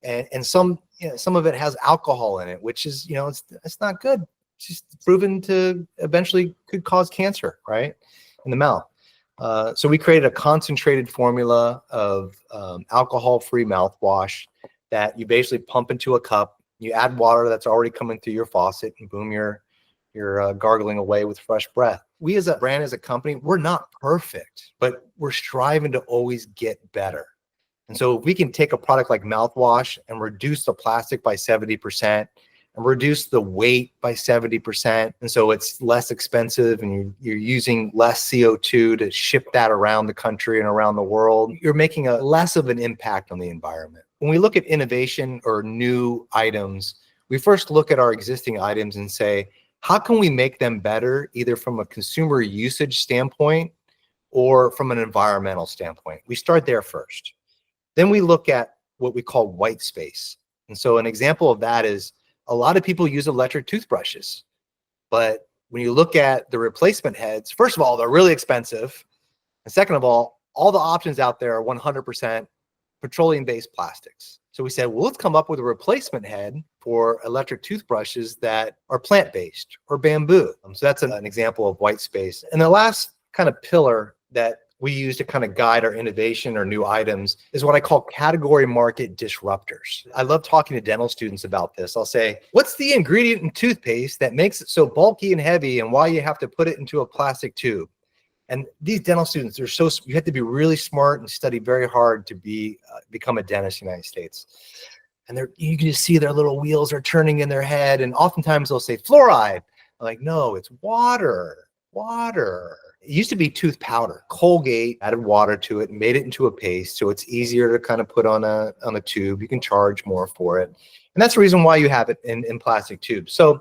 And some of it has alcohol in it, which is, it's not good. It's just proven to eventually could cause cancer, right, in the mouth. So we created a concentrated formula of alcohol-free mouthwash that you basically pump into a cup. You add water that's already coming through your faucet, and boom, you're gargling away with fresh breath. We as a brand, as a company, we're not perfect, but we're striving to always get better. And so if we can take a product like mouthwash and reduce the plastic by 70% and reduce the weight by 70%, and so it's less expensive and you're using less CO2 to ship that around the country and around the world, you're making a less of an impact on the environment. When we look at innovation or new items, we first look at our existing items and say, how can we make them better, either from a consumer usage standpoint or from an environmental standpoint? We start there first. Then we look at what we call white space. And so an example of that is a lot of people use electric toothbrushes. But when you look at the replacement heads, first of all, they're really expensive. And second of all the options out there are 100% petroleum-based plastics. So we said, well, let's come up with a replacement head for electric toothbrushes that are plant-based or bamboo. So that's an example of white space. And the last kind of pillar that we use to kind of guide our innovation or new items is what I call category market disruptors. I love talking to dental students about this. I'll say, what's the ingredient in toothpaste that makes it so bulky and heavy and why you have to put it into a plastic tube? And these dental students, you have to be really smart and study very hard to become a dentist in the United States. And you can just see their little wheels are turning in their head. And oftentimes they'll say fluoride. I'm like, no, it's water. It used to be tooth powder. Colgate added water to it and made it into a paste, so it's easier to kind of put on a tube. You can charge more for it. And that's the reason why you have it in plastic tubes. So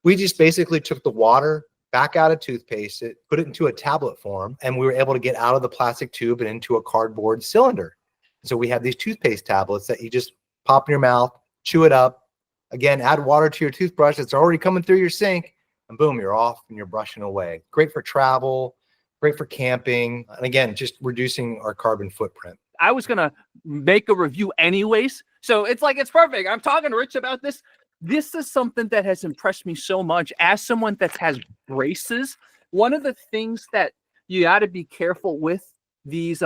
we just basically took the water back out of toothpaste, put it into a tablet form, and we were able to get out of the plastic tube and into a cardboard cylinder. So we have these toothpaste tablets that you just pop in your mouth, chew it up. Again, add water to your toothbrush that's already coming through your sink, and boom, you're off and you're brushing away. Great for travel, great for camping, and again, just reducing our carbon footprint. I was gonna make a review anyways, so it's perfect. I'm talking to Rich about this. This is something that has impressed me so much as someone that has braces. One of the things that you got to be careful with these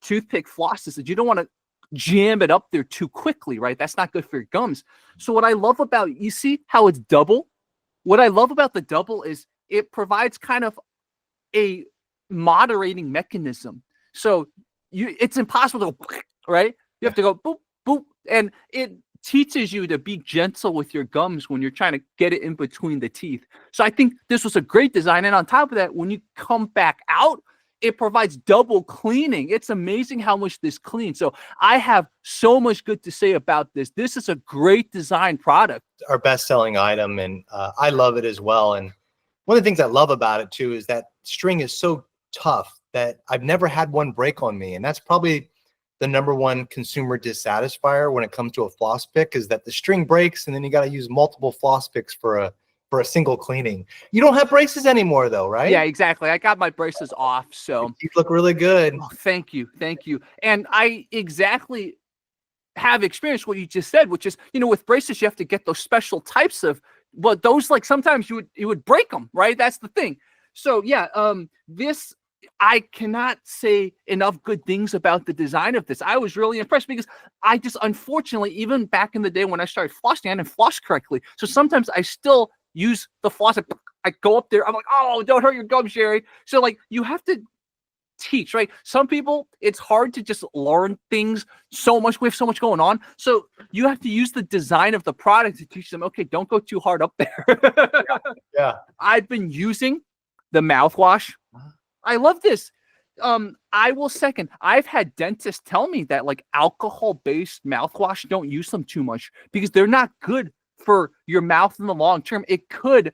toothpick flosses is you don't want to jam it up there too quickly, right? That's not good for your gums. So what I love about, you see how it's double? What I love about the double is it provides kind of a moderating mechanism. So it's impossible to go, right? You have to go boop, boop. And it teaches you to be gentle with your gums when you're trying to get it in between the teeth. So I think this was a great design. And on top of that, when you come back out, it provides double cleaning. It's amazing how much this cleans. So I have so much good to say about this. This is a great design product. Our best-selling item, and I love it as well. And one of the things I love about it too is that string is so tough that I've never had one break on me. And that's probably the number one consumer dissatisfier when it comes to a floss pick, is that the string breaks and then you got to use multiple floss picks for a single cleaning. You don't have braces anymore though, right? Yeah, exactly. I got my braces off, so your teeth look really good. Oh, thank you. And I exactly have experienced what you just said, which is, with braces, you have to get those special types of, but those, like, sometimes you would break them, right? That's the thing. So yeah, this, I cannot say enough good things about the design of this. I was really impressed because I just, unfortunately, even back in the day when I started flossing, I didn't floss correctly. So sometimes I still use the floss. I go up there, I'm like, oh, don't hurt your gums, Jerry. So like, you have to teach, right? Some people, it's hard to just learn things so much. We have so much going on. So you have to use the design of the product to teach them, okay, don't go too hard up there. Yeah. I've been using the mouthwash. I love this. I will second. I've had dentists tell me that like alcohol-based mouthwash, don't use them too much because they're not good for your mouth in the long term. It could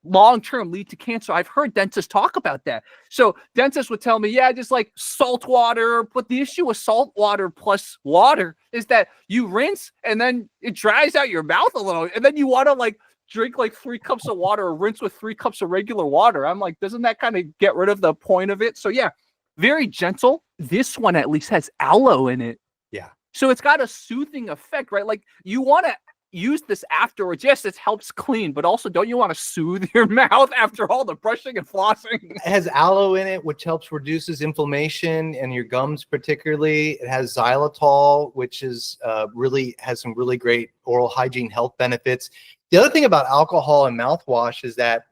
long term lead to cancer. I've heard dentists talk about that. So dentists would tell me, yeah, just like salt water. But the issue with salt water plus water is that you rinse and then it dries out your mouth a little, and then you want to like drink like 3 cups of water or rinse with 3 cups of regular water. I'm like, doesn't that kind of get rid of the point of it? So yeah, very gentle. This one at least has aloe in it. Yeah. So it's got a soothing effect, right? Like you want to use this afterwards. Yes, it helps clean, but also don't you want to soothe your mouth after all the brushing and flossing? It has aloe in it, which helps reduces inflammation in your gums particularly. It has xylitol, which is really has some really great oral hygiene health benefits. The other thing about alcohol and mouthwash is that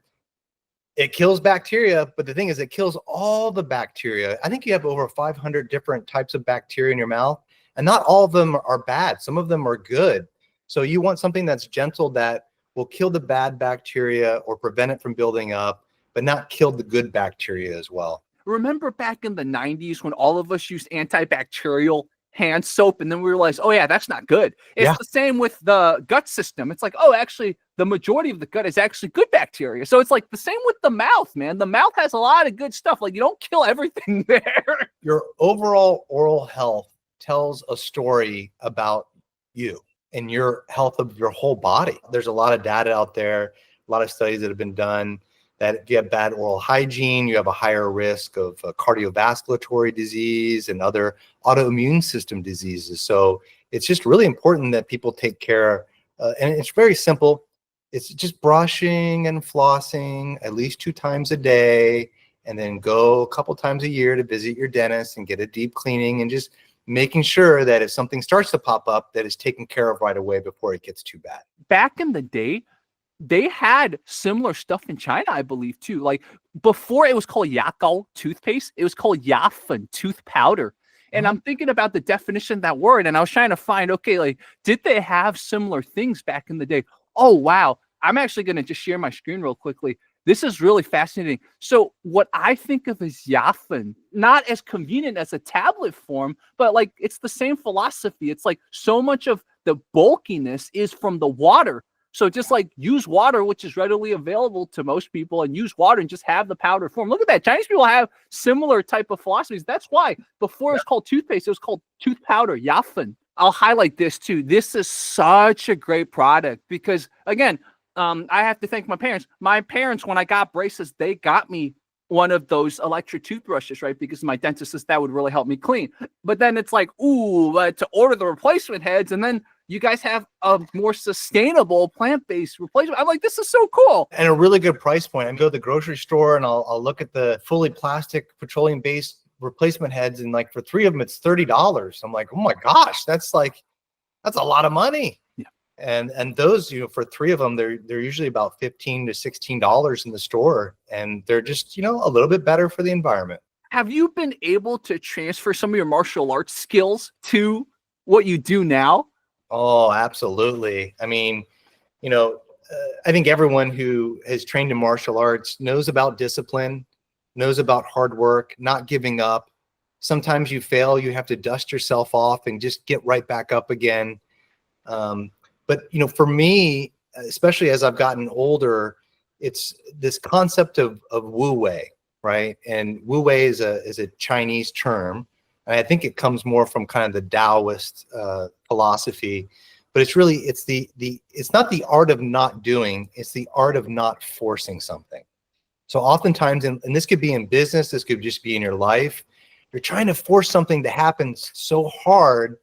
it kills bacteria, but the thing is it kills all the bacteria. I think you have over 500 different types of bacteria in your mouth, and not all of them are bad. Some of them are good. So you want something that's gentle that will kill the bad bacteria or prevent it from building up, but not kill the good bacteria as well. Remember back in the 90s when all of us used antibacterial hand soap and then we realized, oh yeah, that's not good. It's the same with the gut system. It's like, oh, actually, the majority of the gut is actually good bacteria. So it's like the same with the mouth, man. The mouth has a lot of good stuff. Like you don't kill everything there. Your overall oral health tells a story about you and your health of your whole body. There's a lot of data out there, a lot of studies that have been done that if you have bad oral hygiene, you have a higher risk of cardiovascular disease and other autoimmune system diseases. So it's just really important that people take care. And it's very simple. It's just brushing and flossing at least 2 times a day, and then go a couple times a year to visit your dentist and get a deep cleaning, and just making sure that if something starts to pop up, that it's taken care of right away before it gets too bad. Back in the day, they had similar stuff in China, I believe, too. Like before it was called Yakao toothpaste, it was called Yafen tooth powder. And I'm thinking about the definition of that word, and I was trying to find, okay, like, did they have similar things back in the day? Oh, wow. I'm actually going to just share my screen real quickly. This is really fascinating. So what I think of as Yafen, not as convenient as a tablet form, but like it's the same philosophy. It's like so much of the bulkiness is from the water. So just like use water, which is readily available to most people, and use water and just have the powder form. Look at that. Chinese people have similar type of philosophies. That's why before it was called toothpaste, it was called tooth powder, Yafen. I'll highlight this too. This is such a great product because, again, I have to thank my parents. My parents, when I got braces, they got me one of those electric toothbrushes, right? Because my dentist says that would really help me clean. But then it's like, ooh, to order the replacement heads, and then you guys have a more sustainable plant-based replacement. I'm like, this is so cool. And a really good price point. I go to the grocery store and I'll look at the fully plastic petroleum-based replacement heads, and like for 3 of them, it's $30. I'm like, oh my gosh, that's a lot of money. Yeah. And those, for 3 of them, they're usually about $15 to $16 in the store, and they're just, a little bit better for the environment. Have you been able to transfer some of your martial arts skills to what you do now? Oh, absolutely. I mean, I think everyone who has trained in martial arts knows about discipline, knows about hard work, not giving up. Sometimes you fail, you have to dust yourself off and just get right back up again. But for me, especially as I've gotten older, it's this concept of Wu Wei, right? And Wu Wei is a Chinese term, and I think it comes more from kind of the Taoist philosophy. But it's not the art of not doing, it's the art of not forcing something. So oftentimes, and this could be in business, this could just be in your life, you're trying to force something to happen so hard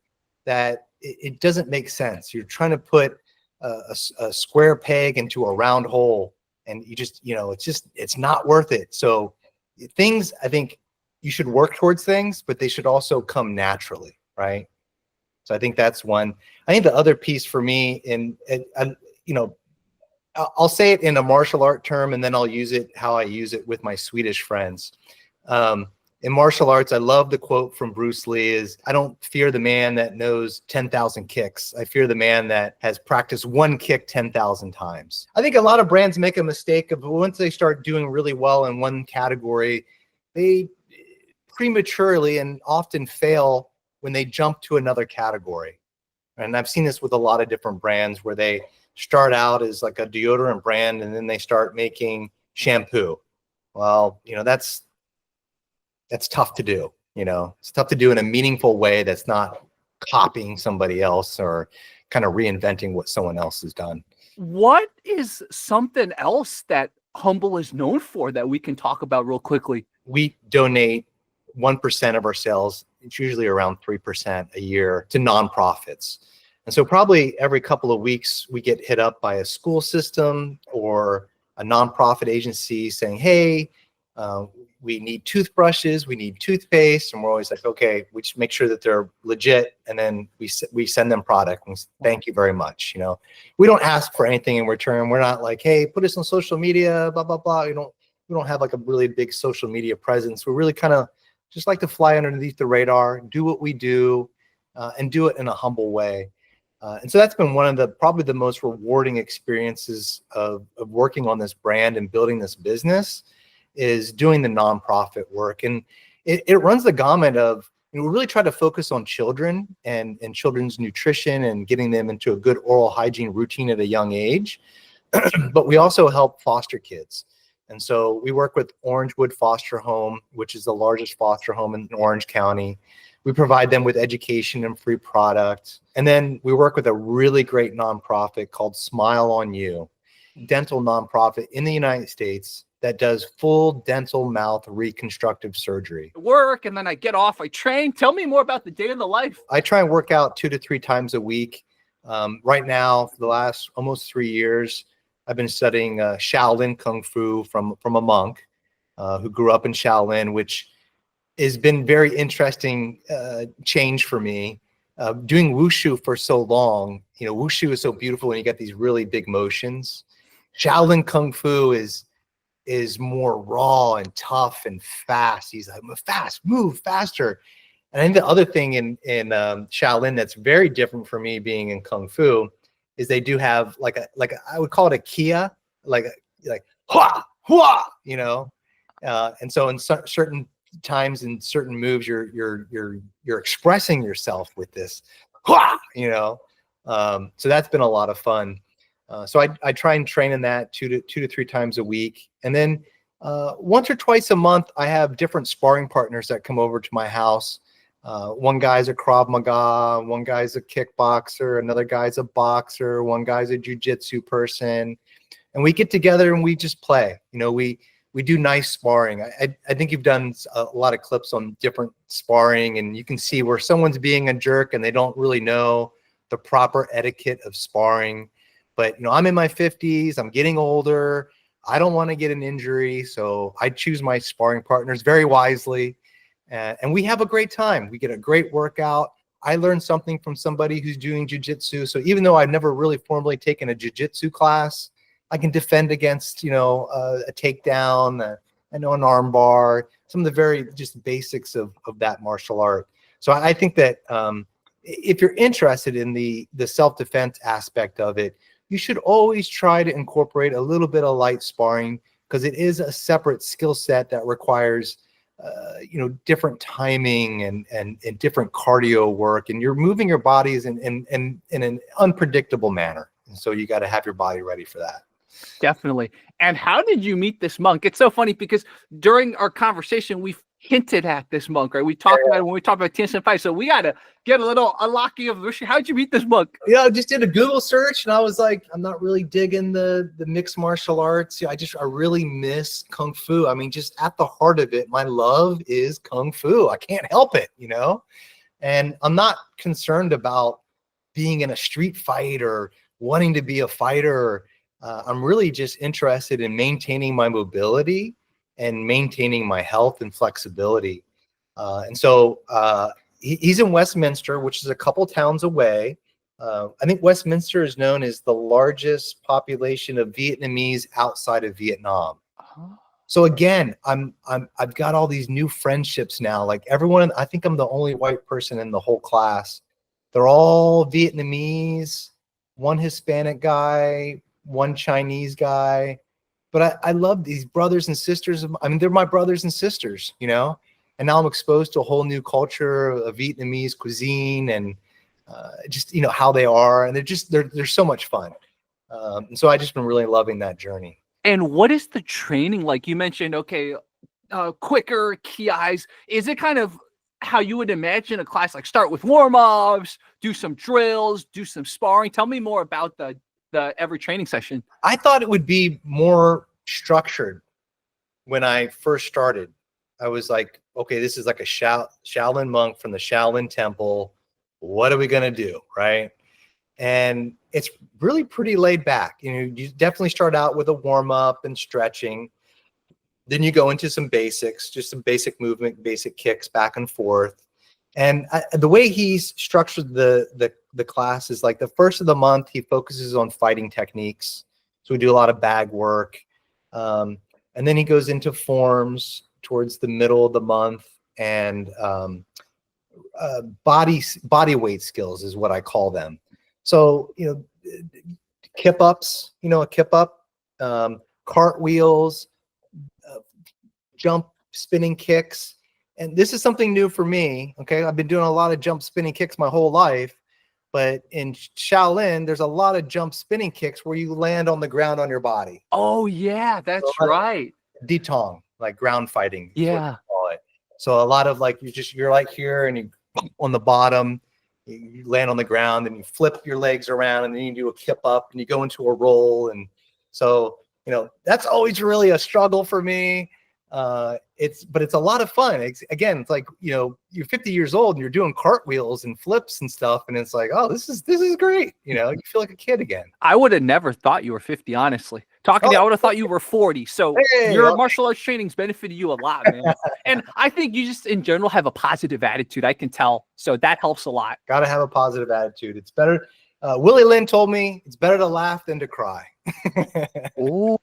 that it doesn't make sense. You're trying to put a square peg into a round hole, and you just, it's not worth it. So things, I think you should work towards things, but they should also come naturally, right? So I think that's one. I think the other piece for me, I'll say it in a martial art term, and then I'll use it how I use it with my Swedish friends. In martial arts, I love the quote from Bruce Lee is, I don't fear the man that knows 10,000 kicks. I fear the man that has practiced one kick 10,000 times. I think a lot of brands make a mistake of once they start doing really well in one category, they prematurely and often fail when they jump to another category. And I've seen this with a lot of different brands where they start out as like a deodorant brand and then they start making shampoo. Well, that's tough to do. It's tough to do in a meaningful way that's not copying somebody else or kind of reinventing what someone else has done. What is something else that Humble is known for that we can talk about real quickly? We donate 1% of our sales, it's usually around 3% a year, to nonprofits. And so probably every couple of weeks, we get hit up by a school system or a nonprofit agency saying, hey, we need toothbrushes, we need toothpaste. And we're always like, okay, we just make sure that they're legit. And then we send them product and thank you very much. We don't ask for anything in return. We're not like, hey, put us on social media, blah, blah, blah. We don't have like a really big social media presence. We really kind of just like to fly underneath the radar, do what we do, and do it in a humble way. And so that's been one of probably the most rewarding experiences of working on this brand and building this business, is doing the nonprofit work. And it runs the gamut of, we really try to focus on children and children's nutrition and getting them into a good oral hygiene routine at a young age. But we also help foster kids. And so we work with Orangewood Foster Home, which is the largest foster home in Orange County. We provide them with education and free product. And then we work with a really great nonprofit called Smile on You, dental nonprofit in the United States that does full dental mouth reconstructive surgery. Work, and then I get off, I train. Tell me more about the day in the life. I try and work out 2 to 3 times a week. Right now, for the last almost 3 years, I've been studying Shaolin Kungfu from a monk who grew up in Shaolin, which has been very interesting change for me. Doing Wushu for so long, Wushu is so beautiful and you get these really big motions. Shaolin Kungfu is more raw and tough and fast. He's like, move faster. And I think the other thing in Shaolin that's very different for me being in Kung Fu is they do have like I would call it a kia, like hua hua, and so in certain times in certain moves you're expressing yourself with this hua, so that's been a lot of fun. So I try and train in that 2 to 3 times a week, and then once or twice a month I have different sparring partners that come over to my house. One guy's a Krav Maga, one guy's a kickboxer, another guy's a boxer, one guy's a jiu-jitsu person, and we get together and we just play. We do nice sparring. I think you've done a lot of clips on different sparring, and you can see where someone's being a jerk and they don't really know the proper etiquette of sparring. But I'm in my 50s, I'm getting older, I don't want to get an injury, so I choose my sparring partners very wisely. And we have a great time. We get a great workout. I learned something from somebody who's doing jujitsu. So even though I've never really formally taken a jujitsu class, I can defend against, a takedown, an arm bar, some of the very just basics of that martial art. So I think that if you're interested in the self-defense aspect of it, you should always try to incorporate a little bit of light sparring, because it is a separate skill set that requires different timing and different cardio work, and you're moving your bodies in an unpredictable manner. And so you got to have your body ready for that. Definitely. And how did you meet this monk? It's so funny because during our conversation, we've hinted at this monk, right? We talked about it when we talked about Tien Shan Pai. So we got to get a little unlocking of Wushu. How did you meet this monk? I just did a Google search and I was like, I'm not really digging the mixed martial arts. I really miss Kung Fu. I mean, just at the heart of it, my love is Kung Fu. I can't help it, and I'm not concerned about being in a street fight or wanting to be a fighter. I'm really just interested in maintaining my mobility and maintaining my health and flexibility. And so he's in Westminster, which is a couple towns away. I think Westminster is known as the largest population of Vietnamese outside of Vietnam. So again, I've got all these new friendships now. Like everyone, I think I'm the only white person in the whole class. They're all Vietnamese, one Hispanic guy, one Chinese guy. But I love these brothers and sisters. I mean, they're my brothers and sisters, and now I'm exposed to a whole new culture of Vietnamese cuisine and just, how they are. And they're so much fun. And so I just been really loving that journey. And what is the training like? You mentioned, quicker key eyes. Is it kind of how you would imagine a class, like start with warm-ups, do some drills, do some sparring? Tell me more about the every training session. I thought it would be more structured when I first started. I was like, okay, this is like a Shaolin monk from the Shaolin temple. What are we going to do? Right. And it's really pretty laid back. You definitely start out with a warm up and stretching. Then you go into some basics, just some basic movement, basic kicks back and forth. And the way he's structured the class is like the first of the month, he focuses on fighting techniques. So we do a lot of bag work. And then he goes into forms towards the middle of the month, and body weight skills is what I call them. So, kip ups, a kip up, cartwheels, jump spinning kicks. And this is something new for me. Okay. I've been doing a lot of jump spinning kicks my whole life, but in Shaolin, there's a lot of jump spinning kicks where you land on the ground on your body. Oh yeah, that's right. Ditong, like ground fighting. Yeah. Call it. So a lot of like, you're like here and you on the bottom, you land on the ground and you flip your legs around and then you do a kip up and you go into a roll. And so, that's always really a struggle for me. But it's a lot of fun. It's like, you're 50 years old and you're doing cartwheels and flips and stuff. And it's like, oh, this is great. You feel like a kid again. I would have never thought you were 50, honestly. Talking to you, I would have thought you were 40. So your martial arts training's benefited you a lot, man. And I think you just in general have a positive attitude. I can tell. So that helps a lot. Got to have a positive attitude. It's better. Willie Lynn told me it's better to laugh than to cry. Oh,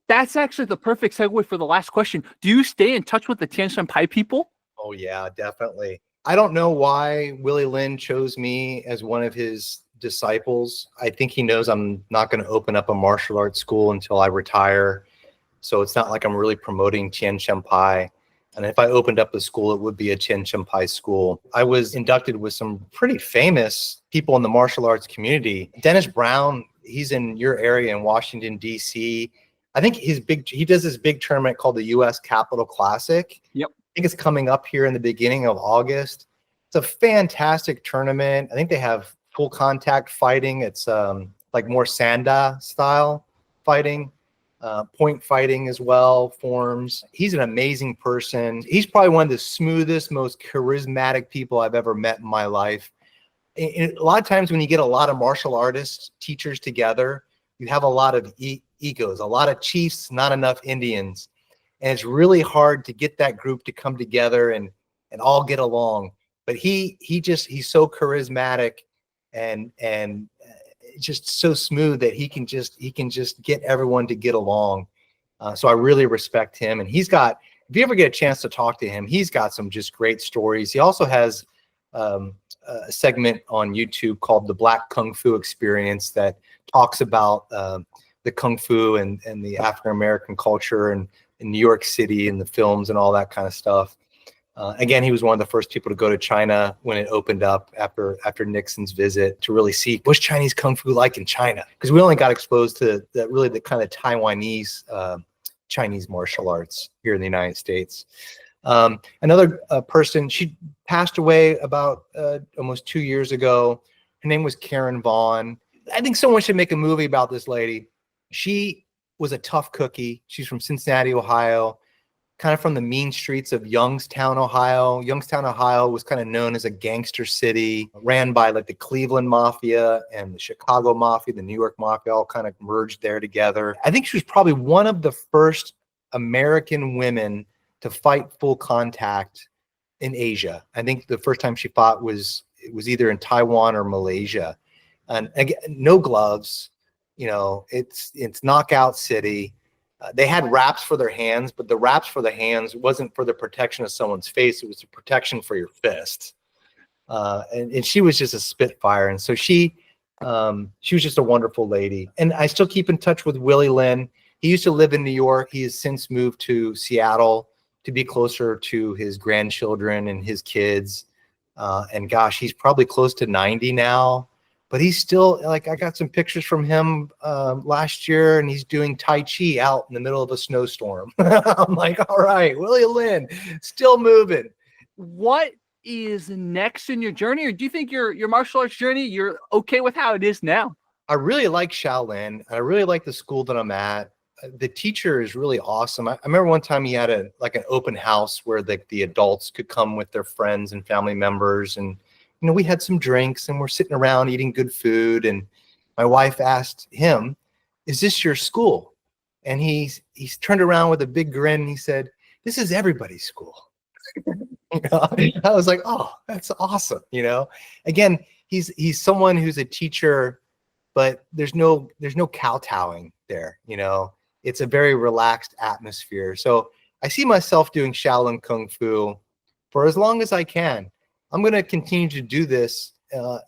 that's actually the perfect segue for the last question. Do you stay in touch with the Tien Shan Pai people? Oh, yeah, definitely. I don't know why Willie Lynn chose me as one of his disciples. I think he knows I'm not going to open up a martial arts school until I retire. So it's not like I'm really promoting Tien Shan Pai. And if I opened up a school, it would be a Tien Shan Pai school. I was inducted with some pretty famous people in the martial arts community. Dennis Brown, he's in your area in Washington, D.C. I think he does this big tournament called the U.S. Capitol Classic. Yep. I think it's coming up here in the beginning of August. It's a fantastic tournament. I think they have full contact fighting. It's like more Sanda style fighting, point fighting as well, forms. He's an amazing person. He's probably one of the smoothest, most charismatic people I've ever met in my life. And a lot of times when you get a lot of martial artists, teachers together, you have a lot of egos, a lot of chiefs, not enough Indians. And it's really hard to get that group to come together and and all get along. But he's so charismatic and just so smooth that he can just get everyone to get along. So I really respect him. And he's got, if you ever get a chance to talk to him, he's got some just great stories. He also has a segment on YouTube called The Black Kung Fu Experience that talks about the Kung Fu and the African-American culture and in New York City and the films and all that kind of stuff. Again, he was one of the first people to go to China when it opened up after Nixon's visit to really see what's Chinese Kung Fu like in China. Because we only got exposed to the kind of Taiwanese Chinese martial arts here in the United States. Another person, she passed away about almost 2 years ago. Her name was Karen Vaughn. I think someone should make a movie about this lady. She was a tough cookie. She's from Cincinnati, Ohio, kind of from the mean streets of Youngstown, Ohio. Youngstown, Ohio was kind of known as a gangster city, ran by like the Cleveland Mafia and the Chicago Mafia, the New York Mafia, all kind of merged there together. I think she was probably one of the first American women to fight full contact in Asia. I think the first time she fought was either in Taiwan or Malaysia. And again, no gloves, you know, it's knockout city. They had wraps for their hands, but the wraps for the hands wasn't for the protection of someone's face. It was the protection for your fist. And she was just a spitfire. And so she was just a wonderful lady. And I still keep in touch with Willie Lynn. He used to live in New York. He has since moved to Seattle to be closer to his grandchildren and his kids. And gosh, he's probably close to 90 now. But he's still, like, I got some pictures from him last year, and he's doing Tai Chi out in the middle of a snowstorm. I'm like, all right, Willie Lynn, still moving. What is next in your journey? Or do you think your martial arts journey, you're okay with how it is now? I really like Shaolin. I really like the school that I'm at. The teacher is really awesome. I remember one time he had an open house where the adults could come with their friends and family members, and you know, we had some drinks and we're sitting around eating good food. And my wife asked him, "Is this your school?" And he's turned around with a big grin and he said, "This is everybody's school." You know? I was like, "Oh, that's awesome." You know, again, he's someone who's a teacher, but there's no kowtowing there. You know, it's a very relaxed atmosphere. So I see myself doing Shaolin Kung Fu for as long as I can. I'm going to continue to do this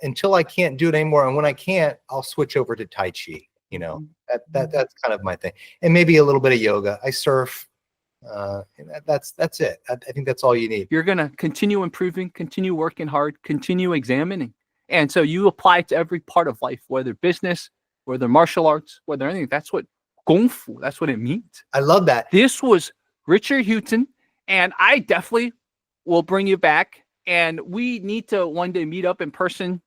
until I can't do it anymore. And when I can't, I'll switch over to Tai Chi. You know, that's kind of my thing. And maybe a little bit of yoga. I surf. And that's it. I think that's all you need. You're going to continue improving, continue working hard, continue examining. And so you apply it to every part of life, whether business, whether martial arts, whether anything. That's what Kungfu, that's what it means. I love that. This was Richard Hewton, and I definitely will bring you back. And we need to one day meet up in person.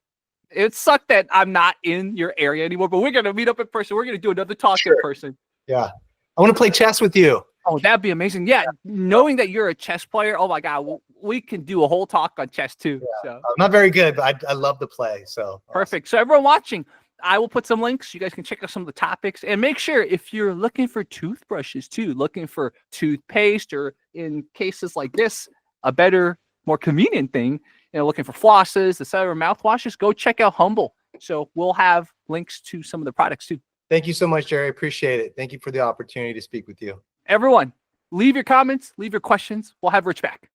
It sucked that I'm not in your area anymore, but we're going to meet up in person. We're going to do another talk in person. Yeah. I want to play chess with you. Oh, that'd be amazing. Yeah. Knowing that you're a chess player, oh my God, we can do a whole talk on chess too. Yeah. So. I'm not very good, but I love to play. So perfect. So everyone watching, I will put some links. You guys can check out some of the topics, and make sure if you're looking for toothbrushes too, looking for toothpaste, or in cases like this, a better, more convenient thing, you know, looking for flosses, etc., mouthwashes, go check out Humble. So we'll have links to some of the products too. Thank you so much, Jerry. Appreciate it. Thank you for the opportunity to speak with you. Everyone, leave your comments, leave your questions. We'll have Rich back.